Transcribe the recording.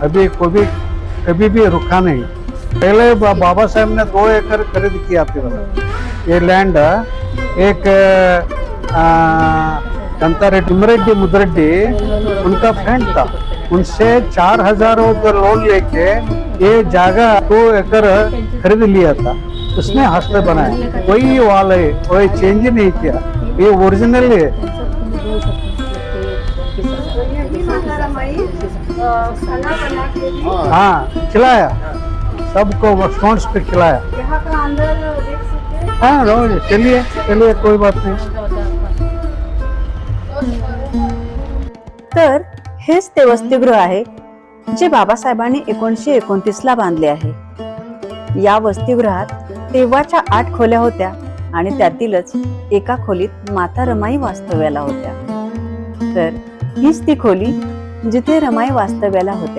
अभी कभी भी रुका नहीं। पहले बाबा साहब ने 2 एकड़ खरीद किया था ये लैंड। एक कंतारेड्डी तिमरेड्डी मुद्रेड्डी उनका फ्रेंड था, उनसे 4,000 लोन लेके ये जगह 2 एकड़ खरीद लिया था। उसने हस्ते बनाया, वही वाला है, कोई चेंज नहीं किया, ये ओरिजिनल है। हाँ खिलाया, सबको स्टोन्स पे खिलाया। यहाँ का अंदर देख सकते हैं। हाँ रोज चलिए चलिए, कोई बात नहीं। तर हेच ते वसतिगृह आहे जे बाबासाहेबांनी 1929 ला बांधले आहे। या वसतिगृहात तेव्हाच्या 8 खोल्या होत्या आणि त्यातीलच एका खोलीत माता रमाई वास्तव्याला होत्या। तर हीच ती खोली जिथे रमाई वास्तव्याला होत्या।